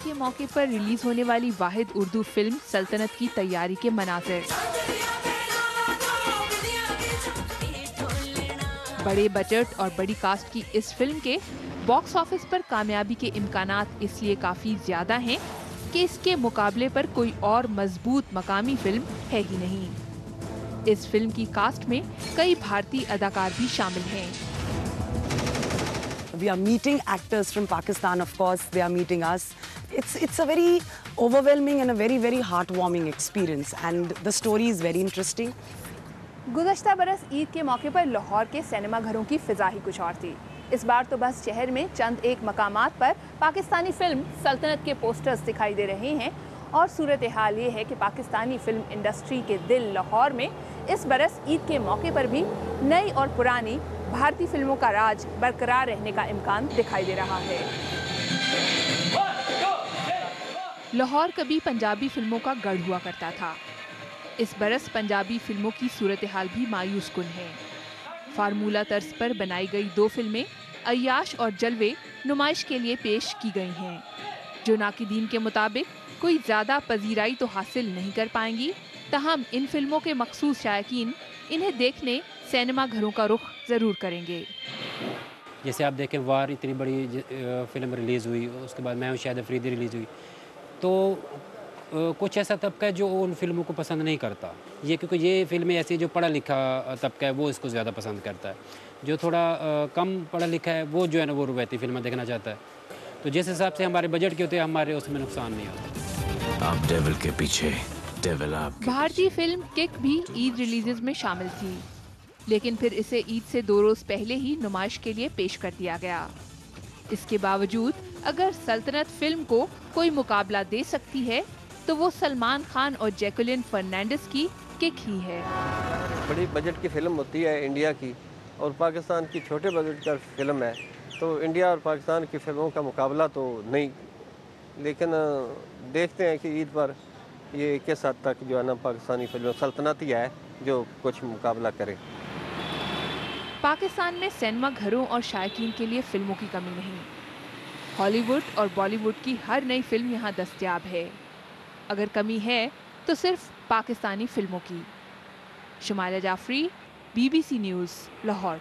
के मौके पर रिलीज होने वाली वाहिद उर्दू फिल्म सल्तनत की तैयारी के मनाज़िर। बड़े बजट और बड़ी कास्ट की इस फिल्म के बॉक्स ऑफिस पर कामयाबी के इम्कानात इसलिए काफी ज्यादा हैं कि इसके मुकाबले पर कोई और मजबूत मकामी फिल्म है ही नहीं। इस फिल्म की कास्ट में कई भारतीय अदाकार भी शामिल हैं। We are meeting actors from Pakistan, of course. They are meeting us. It's a very overwhelming and a very heartwarming experience, and the story is very interesting. गुज़श्ता बरस ईद के मौके पर लाहौर के सिनेमा घरों की फिजा ही कुछ और थी। इस बार तो बस शहर में चंद एक मकामात पर पाकिस्तानी फिल्म सल्तनत के पोस्टर्स दिखाई दे रहे हैं और सूरत हाल ये है कि पाकिस्तानी फिल्म इंडस्ट्री के दिल लाहौर में इस बरस ईद के मौके पर भी नई और पुरानी भारतीय फिल्मों का राज बरकरार रहने का इम्कान दिखाई दे रहा है। लाहौर कभी पंजाबी फिल्मों का गढ़ हुआ करता था। इस बरस पंजाबी फिल्मों की सूरत हाल भी मायूस कुन है। फार्मूला तर्ज पर बनाई गई 2 फिल्में अय्याश और जलवे नुमाइश के लिए पेश की गई हैं, जो नाकिदीन के मुताबिक कोई ज़्यादा पजीराई तो हासिल नहीं कर पाएंगी। तहम इन फिल्मों के मखसूस शायकीन इन्हें देखने सिनेमा घरों का रुख ज़रूर करेंगे। जैसे आप देखें वार इतनी बड़ी फिल्म रिलीज़ हुई, उसके बाद मैं हूं शाहिद अफरीदी रिलीज़ हुई, तो कुछ ऐसा तबका है जो उन फिल्मों को पसंद नहीं करता। ये क्योंकि ये फिल्में ऐसी जो पढ़ा लिखा तबका है वो इसको ज़्यादा पसंद करता है। जो थोड़ा कम पढ़ा लिखा है वो जो है ना वो रवायती फिल्में देखना चाहता है। तो जिस हिसाब से हमारे बजट के होते हैं हमारे उसमें नुकसान नहीं होता। आप डेविल के पीछे, डेविल आपके। भारतीय फिल्म किक भी ईद रिलीजेस में शामिल थी, लेकिन फिर इसे ईद से 2 रोज पहले ही नुमाइश के लिए पेश कर दिया गया। इसके बावजूद अगर सल्तनत फिल्म को कोई मुकाबला दे सकती है तो वो सलमान खान और जैकुलिन फर्नांडिस की किक ही है। बड़ी बजट की फिल्म होती है इंडिया की, और पाकिस्तान की छोटे बजट का फिल्म है, तो इंडिया और पाकिस्तान की फिल्मों का मुकाबला तो नहीं, लेकिन देखते हैं कि ईद पर ये किस हद तक जो है ना पाकिस्तानी फिल्म सल्तनत ही है जो कुछ मुकाबला करे। पाकिस्तान में सिनेमा घरों और शायकीन के लिए फिल्मों की कमी नहीं। हॉलीवुड और बॉलीवुड की हर नई फिल्म यहाँ दस्तयाब है। अगर कमी है तो सिर्फ पाकिस्तानी फिल्मों की। Shumaila Jaffery, BBC news, Lahore.